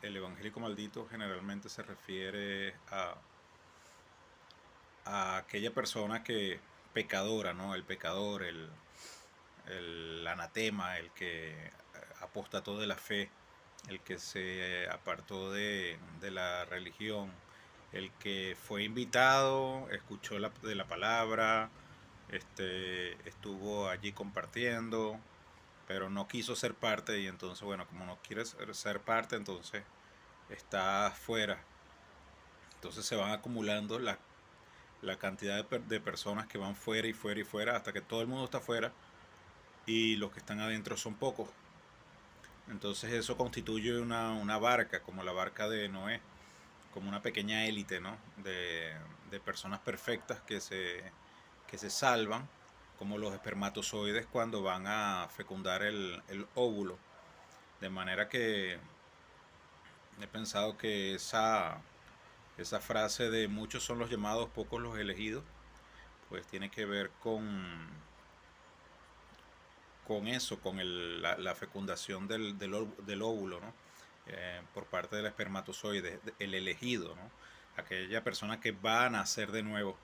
el evangélico maldito generalmente se refiere a aquella persona que pecadora, ¿no? El pecador, el anatema, el que apostató de la fe, el que se apartó de la religión, el que fue invitado, escuchó de la palabra, estuvo allí compartiendo, pero no quiso ser parte y entonces, bueno, como no quiere ser parte, entonces está fuera. Entonces se van acumulando la cantidad de personas que van fuera y fuera y fuera hasta que todo el mundo está fuera y los que están adentro son pocos. Entonces eso constituye una barca, como la barca de Noé, como una pequeña élite, ¿no? De personas perfectas que se salvan, como los espermatozoides cuando van a fecundar el óvulo. De manera que he pensado que esa frase de muchos son los llamados, pocos los elegidos, pues tiene que ver con eso, con la fecundación del óvulo, ¿no? Por parte del espermatozoide, el elegido, ¿no? Aquella persona que va a nacer de nuevo.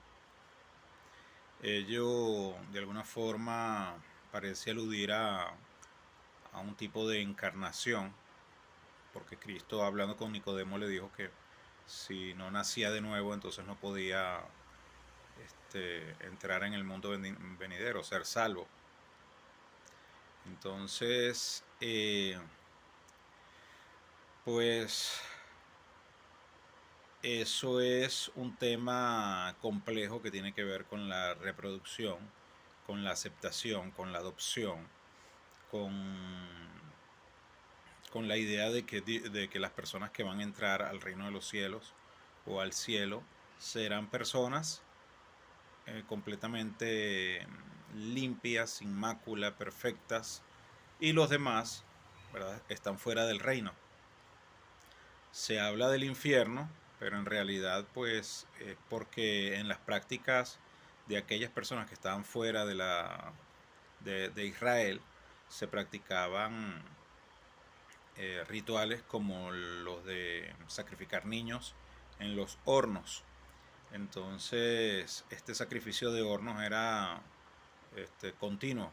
Ello, de alguna forma, parece aludir a un tipo de encarnación, porque Cristo, hablando con Nicodemo, le dijo que si no nacía de nuevo, entonces no podía entrar en el mundo venidero, ser salvo. Entonces, pues eso es un tema complejo que tiene que ver con la reproducción, con la aceptación, con la adopción, con, con la idea de que las personas que van a entrar al reino de los cielos o al cielo serán personas completamente limpias, sin mácula, perfectas, y los demás, ¿verdad?, están fuera del reino. Se habla del infierno, pero en realidad pues es porque en las prácticas de aquellas personas que estaban fuera de Israel se practicaban rituales como los de sacrificar niños en los hornos. Entonces este sacrificio de hornos era continuo.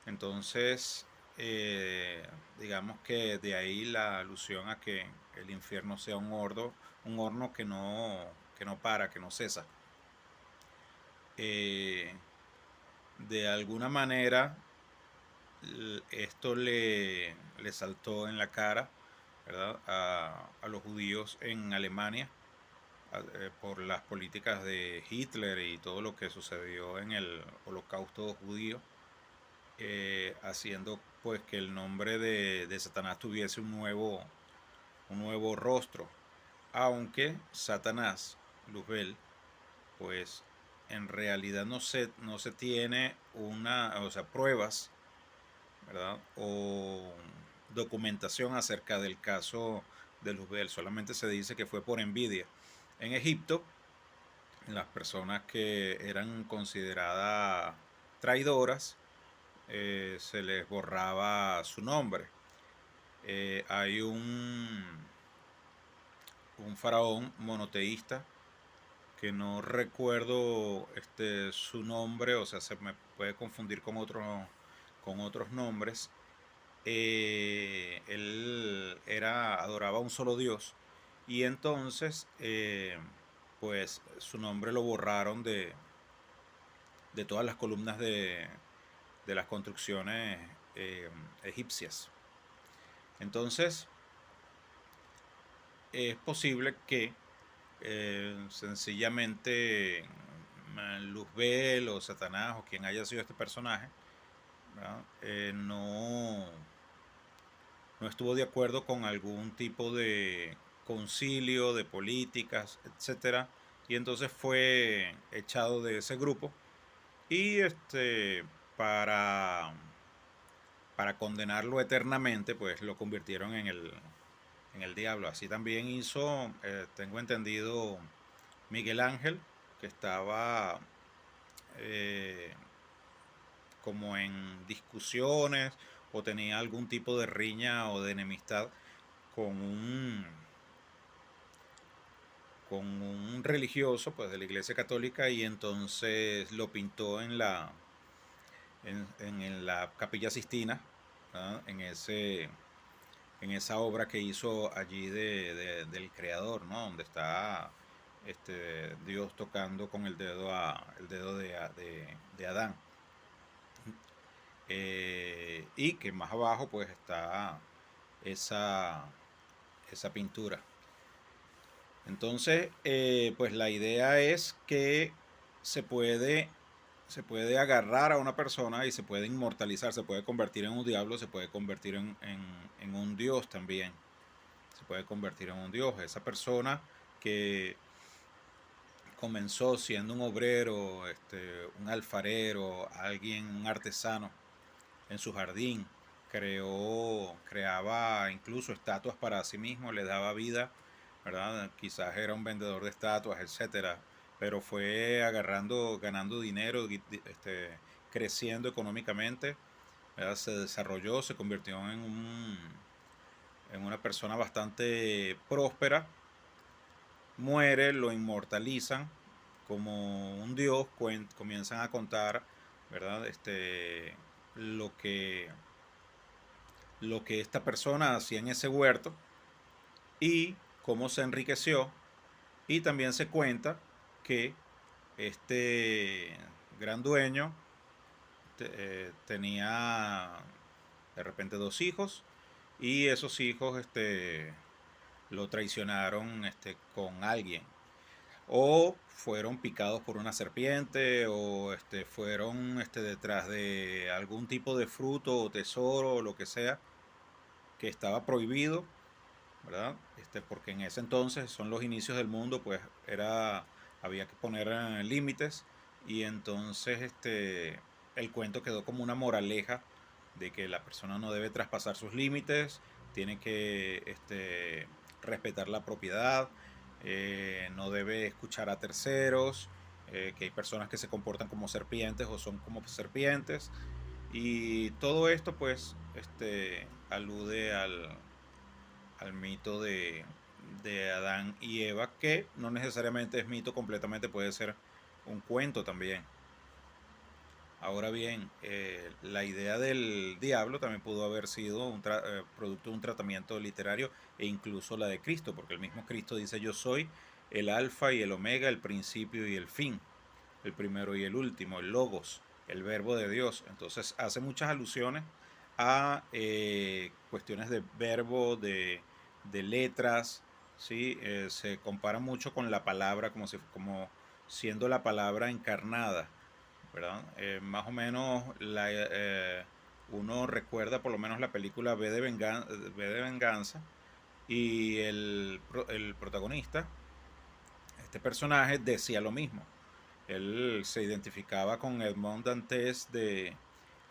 Entonces, eh, digamos que de ahí la alusión a que el infierno sea un horno que no para, que no cesa. Eh, de alguna manera, esto le saltó en la cara, ¿verdad?, a los judíos en Alemania por las políticas de Hitler y todo lo que sucedió en el holocausto judío, haciendo pues que el nombre de Satanás tuviese un nuevo rostro, aunque Satanás, Luzbel, pues en realidad no se tiene o sea, pruebas, ¿verdad?, o documentación acerca del caso de Luzbel, solamente se dice que fue por envidia. En Egipto, las personas que eran consideradas traidoras, se les borraba su nombre. Hay un faraón monoteísta que no recuerdo su nombre, o sea, se me puede confundir con otros nombres. Él adoraba a un solo Dios y entonces pues su nombre lo borraron de todas las columnas de las construcciones egipcias. Entonces, es posible que sencillamente Luzbel o Satanás o quien haya sido este personaje, no estuvo de acuerdo con algún tipo de concilio, de políticas, etcétera, y entonces fue echado de ese grupo y para, para condenarlo eternamente, pues lo convirtieron en el diablo. Así también hizo, tengo entendido, Miguel Ángel, que estaba eh, como en discusiones o tenía algún tipo de riña o de enemistad con un, con un religioso pues de la Iglesia Católica, y entonces lo pintó en la Capilla Sistina, ¿verdad? En esa obra que hizo allí del Creador, ¿no? Donde está Dios tocando con el dedo de Adán. Y que más abajo pues está esa, esa pintura. Entonces, pues la idea es que se puede, se puede agarrar a una persona y se puede inmortalizar, se puede convertir en un diablo, se puede convertir en un dios también. Se puede convertir en un dios. Esa persona que comenzó siendo un obrero, un alfarero, alguien, un artesano en su jardín, creaba incluso estatuas para sí mismo, le daba vida, ¿verdad? Quizás era un vendedor de estatuas, etcétera, pero fue agarrando, ganando dinero, creciendo económicamente, ¿verdad? Se desarrolló, se convirtió en una persona bastante próspera, muere, lo inmortalizan como un dios, comienzan a contar, ¿verdad? Lo que, lo que esta persona hacía en ese huerto y cómo se enriqueció, y también se cuenta que este gran dueño tenía de repente dos hijos, y esos hijos lo traicionaron con alguien, o fueron picados por una serpiente, o fueron detrás de algún tipo de fruto o tesoro o lo que sea que estaba prohibido, ¿verdad? Porque en ese entonces son los inicios del mundo, pues había que poner límites, y entonces el cuento quedó como una moraleja de que la persona no debe traspasar sus límites, tiene que respetar la propiedad, no debe escuchar a terceros, que hay personas que se comportan como serpientes o son como serpientes, y todo esto pues alude al mito de Adán y Eva, que no necesariamente es mito completamente, puede ser un cuento también. Ahora bien, la idea del diablo también pudo haber sido producto de un tratamiento literario, e incluso la de Cristo, porque el mismo Cristo dice: yo soy el alfa y el omega, el principio y el fin, el primero y el último, el logos, el verbo de Dios. Entonces hace muchas alusiones a cuestiones de verbo, de letras, ¿sí? Se compara mucho con la palabra, como siendo la palabra encarnada, ¿verdad? Más o menos uno recuerda por lo menos la película V de Venganza, y el protagonista, este personaje, decía lo mismo. Él se identificaba con Edmond Dantes de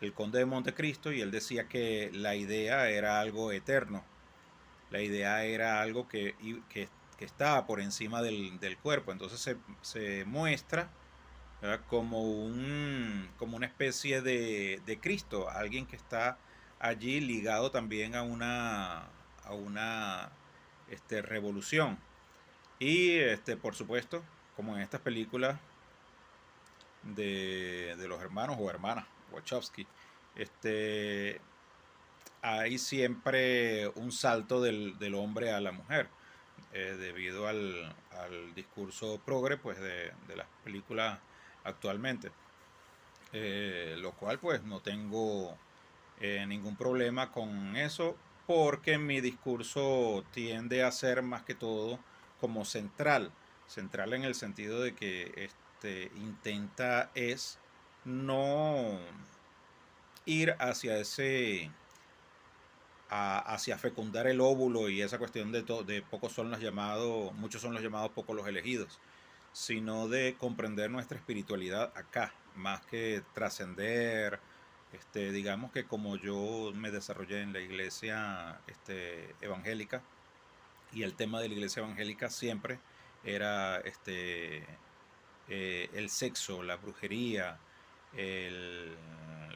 El Conde de Montecristo, y él decía que la idea era algo eterno, la idea era algo que estaba por encima del cuerpo. Entonces se muestra, ¿verdad? Como una especie de Cristo, alguien que está allí ligado también a una revolución. Y por supuesto, como en estas películas de los hermanos o hermanas Wachowski, este, hay siempre un salto del hombre a la mujer, debido al discurso progre pues de las películas actualmente, lo cual pues no tengo ningún problema con eso, porque mi discurso tiende a ser más que todo como central en el sentido de que intenta es no ir hacia hacia fecundar el óvulo y esa cuestión de pocos son los llamados, muchos son los llamados, pocos los elegidos, sino de comprender nuestra espiritualidad acá, más que trascender. Digamos que como yo me desarrollé en la iglesia evangélica, y el tema de la iglesia evangélica siempre era el sexo, la brujería, el-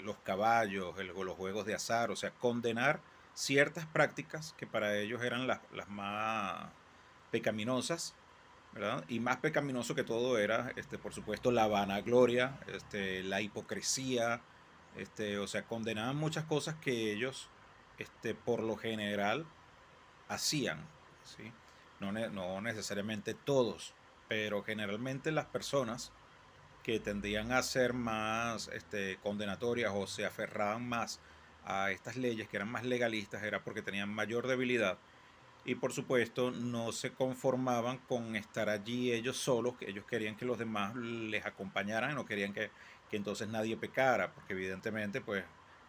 los caballos, los juegos de azar, o sea, condenar ciertas prácticas que para ellos eran las más pecaminosas, ¿verdad? Y más pecaminoso que todo era, por supuesto, la vanagloria, la hipocresía, o sea, condenaban muchas cosas que ellos, por lo general, hacían, ¿sí? No necesariamente todos, pero generalmente las personas que tendían a ser más condenatorias o se aferraban más a estas leyes que eran más legalistas era porque tenían mayor debilidad y por supuesto no se conformaban con estar allí ellos solos, que ellos querían que los demás les acompañaran, no querían que entonces nadie pecara, porque evidentemente pues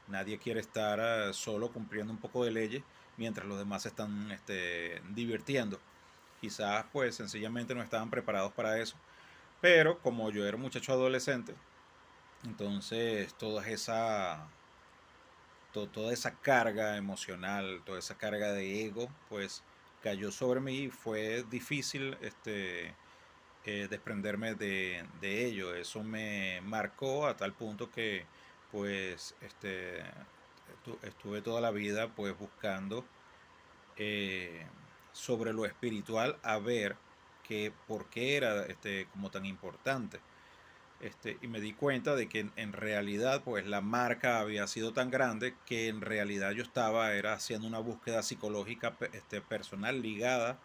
nadie quiere estar solo cumpliendo un poco de leyes mientras los demás se están divirtiendo. Quizás pues sencillamente no estaban preparados para eso, pero como yo era un muchacho adolescente, entonces toda esa carga emocional, toda esa carga de ego, pues cayó sobre mí y fue difícil desprenderme de ello. Eso me marcó a tal punto que pues estuve toda la vida pues buscando eh, sobre lo espiritual a ver que por qué era como tan importante. Y me di cuenta de que en realidad pues la marca había sido tan grande que en realidad yo estaba era haciendo una búsqueda psicológica personal ligada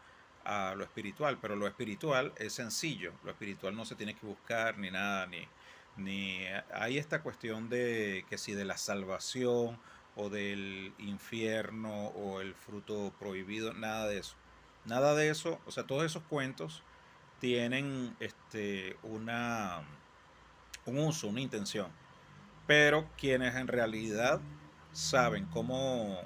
a lo espiritual, pero lo espiritual es sencillo, lo espiritual no se tiene que buscar ni nada, ni hay esta cuestión de que si de la salvación o del infierno o el fruto prohibido, nada de eso, o sea, todos esos cuentos tienen un uso, una intención. Pero quienes en realidad saben cómo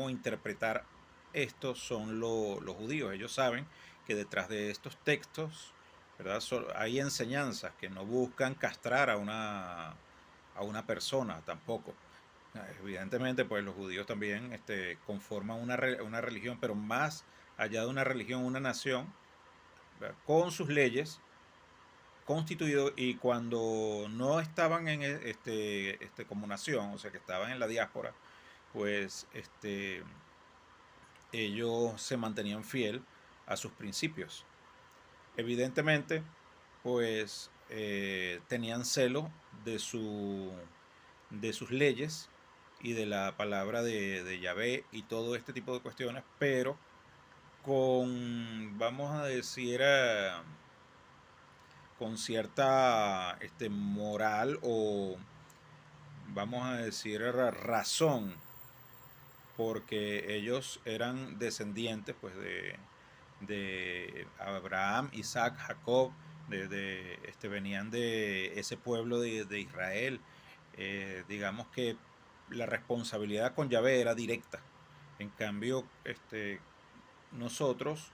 interpretar esto son los judíos. Ellos saben que detrás de estos textos, ¿verdad? Hay enseñanzas que no buscan castrar a una persona tampoco. Evidentemente, pues los judíos también conforman una religión, pero más allá de una religión, una nación, ¿verdad? Con sus leyes, constituido y cuando no estaban en como nación, o sea que estaban en la diáspora, pues ellos se mantenían fiel a sus principios. Evidentemente, pues tenían celo de sus leyes y de la palabra de Yahvé y todo este tipo de cuestiones, pero vamos a decir, con cierta moral o vamos a decir razón, porque ellos eran descendientes pues de Abraham, Isaac, Jacob, venían de ese pueblo de Israel. Digamos que la responsabilidad con Yahvé era directa. En cambio, nosotros,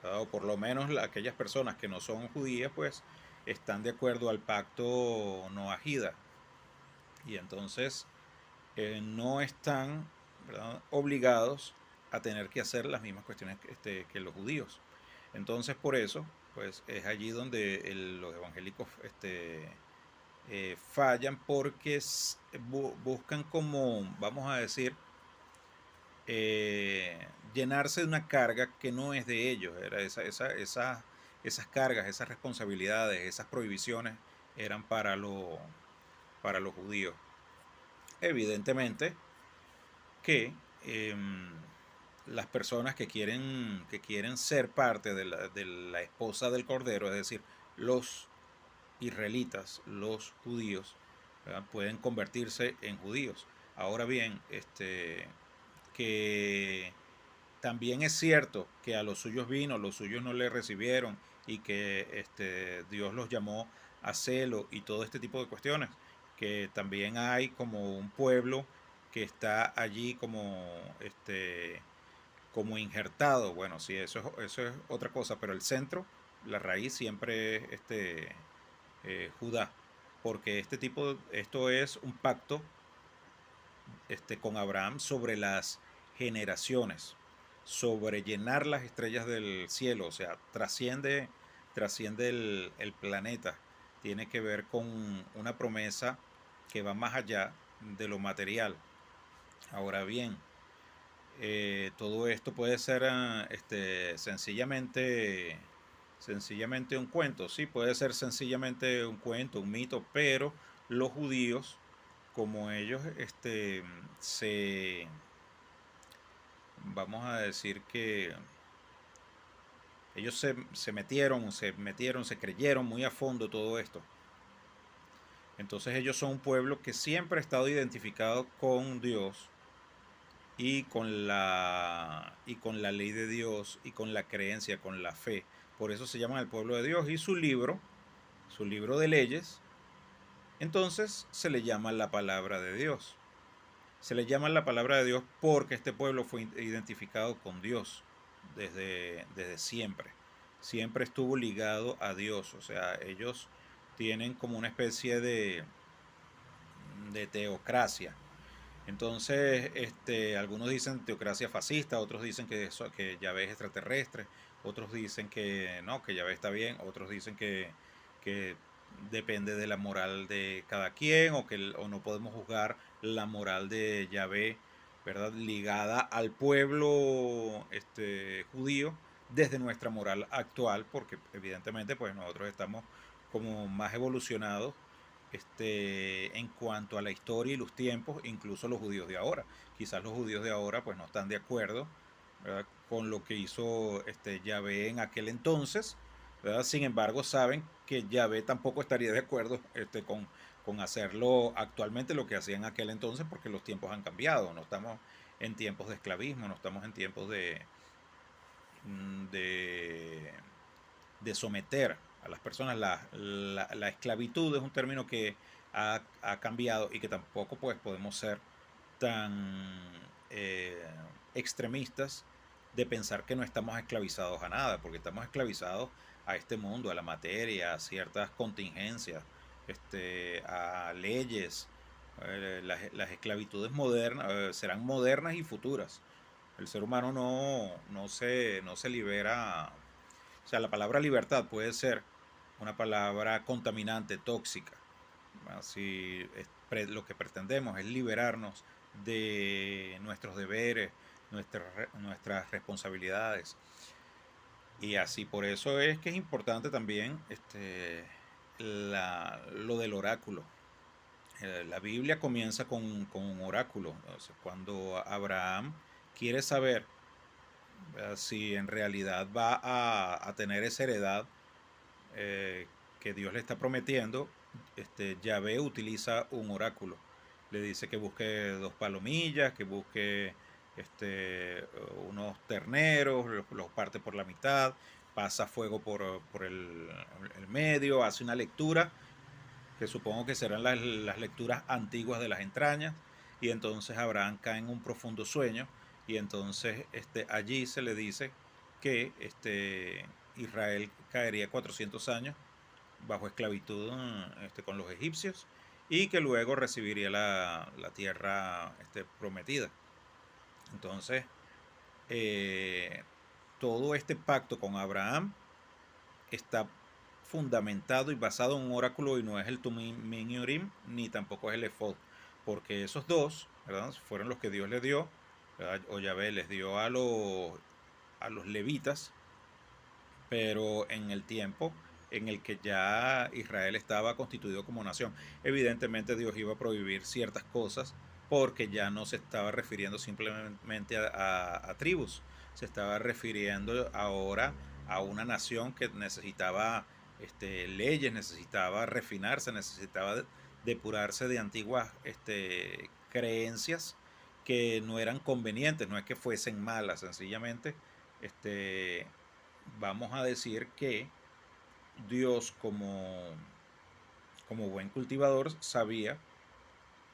o por lo menos aquellas personas que no son judías, pues están de acuerdo al pacto noahida. Y entonces no están, ¿verdad?, obligados a tener que hacer las mismas cuestiones que los judíos. Entonces por eso, pues es allí donde los evangélicos fallan porque buscan como, vamos a decir, llenarse de una carga que no es de ellos. Era esas cargas, esas responsabilidades, esas prohibiciones eran para los judíos. Evidentemente que las personas que quieren ser parte de la esposa del Cordero, es decir, los israelitas, los judíos, ¿verdad?, pueden convertirse en judíos. Ahora bien, que también es cierto que a los suyos vino, los suyos no le recibieron y que Dios los llamó a celo y todo este tipo de cuestiones, que también hay como un pueblo que está allí como injertado. Bueno, sí, eso es otra cosa, pero el centro, la raíz siempre es Judá, porque esto es un pacto con Abraham sobre las generaciones, sobre llenar las estrellas del cielo, o sea, trasciende el planeta, tiene que ver con una promesa que va más allá de lo material. Ahora bien, Todo esto puede ser sencillamente un cuento, sí, puede ser sencillamente un cuento, un mito, pero los judíos, como ellos vamos a decir que ellos se creyeron muy a fondo todo esto. Entonces ellos son un pueblo que siempre ha estado identificado con Dios y con la ley de Dios y con la creencia, con la fe. Por eso se llaman el pueblo de Dios. Y su libro de leyes, entonces se le llama la palabra de Dios. Se le llama la palabra de Dios porque este pueblo fue identificado con Dios desde siempre. Siempre estuvo ligado a Dios. O sea, ellos tienen como una especie de teocracia. Entonces, algunos dicen teocracia fascista, otros dicen que Yahvé es extraterrestre, otros dicen que no, que Yahvé está bien, otros dicen que depende de la moral de cada quien o no podemos juzgar la moral de Yahvé, ¿verdad? Ligada al pueblo judío desde nuestra moral actual, porque evidentemente pues nosotros estamos como más evolucionados en cuanto a la historia y los tiempos, incluso los judíos de ahora. Quizás los judíos de ahora pues no están de acuerdo, ¿verdad?, con lo que hizo Yahvé en aquel entonces, ¿verdad? Sin embargo, saben que Yahvé tampoco estaría de acuerdo con hacerlo actualmente lo que hacía en aquel entonces, porque los tiempos han cambiado. No estamos en tiempos de esclavismo, no estamos en tiempos de, de someter a las personas. La esclavitud es un término que ha cambiado y que tampoco pues podemos ser tan eh, extremistas de pensar que no estamos esclavizados a nada, porque estamos esclavizados a este mundo, a la materia, a ciertas contingencias, a leyes. Las esclavitudes modernas serán modernas y futuras. El ser humano no se libera. O sea, la palabra libertad puede ser una palabra contaminante, tóxica. Si lo que pretendemos es liberarnos de nuestros deberes, nuestras responsabilidades. Y así, por eso es que es importante también lo del oráculo. La Biblia comienza con un oráculo. O sea, cuando Abraham quiere saber si en realidad va a tener esa heredad que Dios le está prometiendo, Yahvé utiliza un oráculo. Le dice que busque 2 palomillas, que busque unos terneros, los parte por la mitad, pasa fuego por el medio, hace una lectura, que supongo que serán las lecturas antiguas de las entrañas, y entonces Abraham cae en un profundo sueño, y entonces allí se le dice que Israel caería 400 años bajo esclavitud con los egipcios, y que luego recibiría la tierra prometida. Entonces, eh, todo este pacto con Abraham está fundamentado y basado en un oráculo, y no es el Tumim y Urim ni tampoco es el Efod, porque esos dos, ¿verdad?, fueron los que Dios les dio, ¿verdad?, o Yahvé les dio a los levitas, pero en el tiempo en el que ya Israel estaba constituido como nación. Evidentemente Dios iba a prohibir ciertas cosas, porque ya no se estaba refiriendo simplemente a tribus, se estaba refiriendo ahora a una nación que necesitaba leyes, necesitaba refinarse, necesitaba depurarse de antiguas creencias que no eran convenientes, no es que fuesen malas, sencillamente vamos a decir que Dios, como buen cultivador, sabía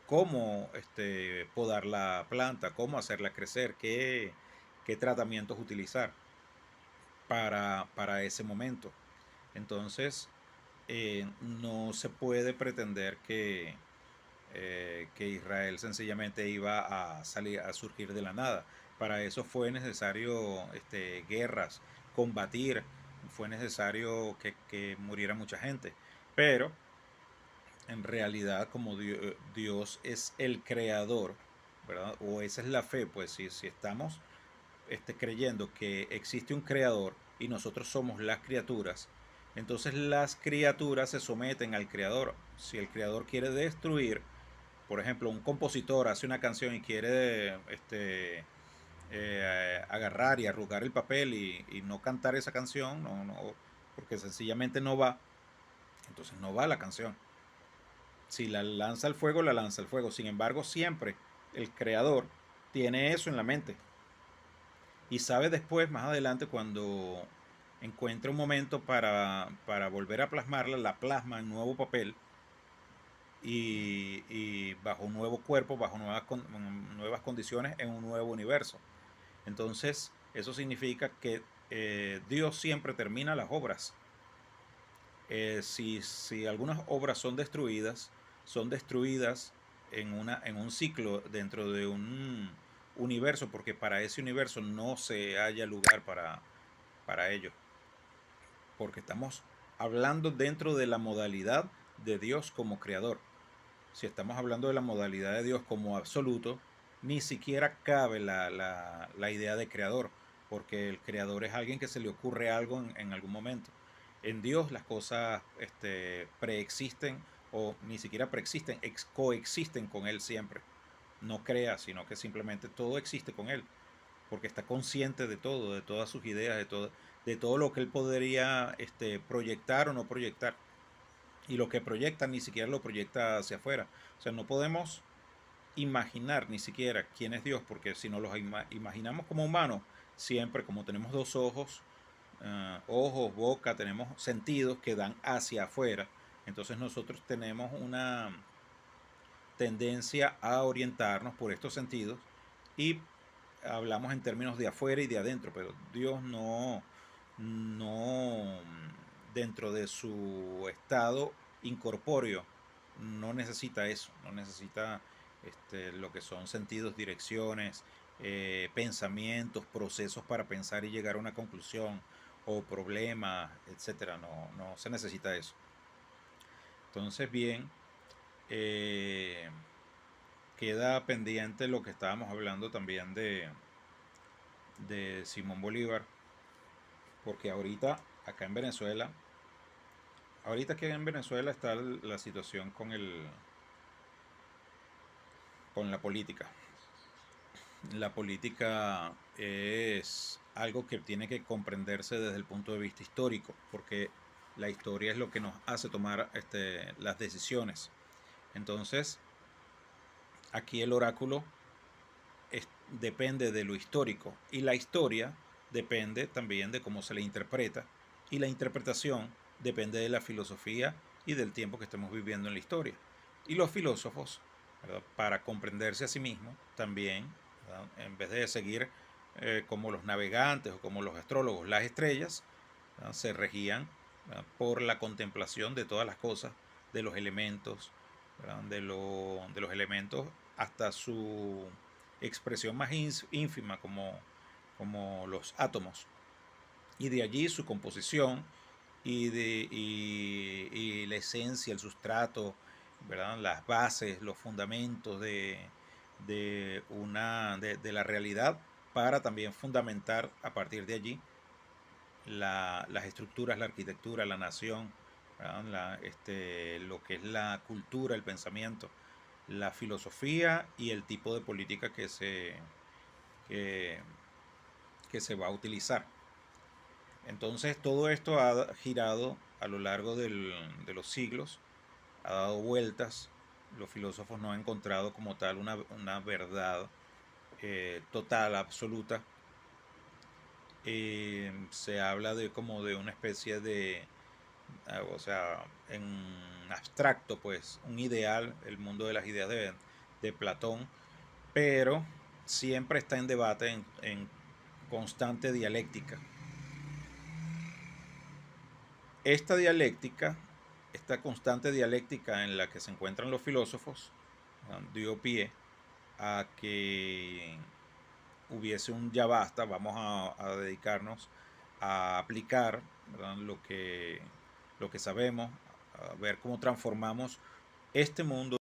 cómo podar la planta, cómo hacerla crecer, qué tratamientos utilizar para ese momento. Entonces, no se puede pretender que Israel sencillamente iba a salir a surgir de la nada. Para eso fue necesario guerras, combatir, fue necesario que muriera mucha gente. Pero en realidad, como Dios es el creador, ¿verdad? O esa es la fe, pues si estamos creyendo que existe un creador y nosotros somos las criaturas, entonces las criaturas se someten al creador. Si el creador quiere destruir, por ejemplo, un compositor hace una canción y quiere agarrar y arrugar el papel y no cantar esa canción, porque sencillamente no va, entonces no va la canción. Si la lanza al fuego, la lanza al fuego. Sin embargo, siempre el creador tiene eso en la mente y sabe después, más adelante, cuando encuentra un momento para volver a plasmarla, la plasma en nuevo papel y bajo un nuevo cuerpo, bajo nuevas condiciones, en un nuevo universo. Entonces, eso significa que Dios siempre termina las obras. Si algunas obras son destruidas en un ciclo dentro de un universo, porque para ese universo no se haya lugar para ello. Porque estamos hablando dentro de la modalidad de Dios como creador. Si estamos hablando de la modalidad de Dios como absoluto, ni siquiera cabe la idea de creador, porque el creador es alguien que se le ocurre algo en algún momento. En Dios las cosas preexisten o ni siquiera preexisten, coexisten con Él siempre. No crea, sino que simplemente todo existe con Él, porque está consciente de todo, de todas sus ideas, de todo lo que Él podría proyectar o no proyectar. Y lo que proyecta ni siquiera lo proyecta hacia afuera. O sea, no podemos imaginar ni siquiera quién es Dios, porque si nos los imaginamos como humanos, siempre como tenemos dos ojos, ojos, boca, tenemos sentidos que dan hacia afuera, entonces nosotros tenemos una tendencia a orientarnos por estos sentidos y hablamos en términos de afuera y de adentro, pero Dios no dentro de su estado incorpóreo, no necesita eso, no necesita lo que son sentidos, direcciones, pensamientos, procesos para pensar y llegar a una conclusión o problemas, etcétera. No se necesita eso. Entonces, bien, eh, queda pendiente lo que estábamos hablando también de Simón Bolívar, porque acá en Venezuela, ahorita que en Venezuela está la situación con la política. La política es algo que tiene que comprenderse desde el punto de vista histórico, porque la historia es lo que nos hace tomar las decisiones. Entonces, aquí el oráculo depende de lo histórico y la historia depende también de cómo se le interpreta y la interpretación depende de la filosofía y del tiempo que estemos viviendo en la historia. Y los filósofos, ¿verdad?, para comprenderse a sí mismos, también, ¿verdad?, en vez de seguir como los navegantes o como los astrólogos las estrellas, ¿verdad?, se regían, ¿verdad?, por la contemplación de todas las cosas, de los elementos, ¿verdad?, de los elementos hasta su expresión más ínfima como los átomos. Y de allí su composición y la esencia, el sustrato, ¿verdad?, las bases, los fundamentos de la realidad, para también fundamentar a partir de allí las estructuras, la arquitectura, la nación, lo que es la cultura, el pensamiento, la filosofía y el tipo de política que, que se va a utilizar. Entonces todo esto ha girado a lo largo de los siglos, ha dado vueltas. Los filósofos no han encontrado como tal una verdad total, absoluta. Se habla de como de una especie de, o sea, en abstracto, pues, un ideal, el mundo de las ideas de Platón, pero siempre está en debate, en constante dialéctica. Esta dialéctica, esta constante dialéctica en la que se encuentran los filósofos, dio pie a que hubiese un ya basta, vamos a dedicarnos a aplicar, ¿verdad?, lo que sabemos, a ver cómo transformamos este mundo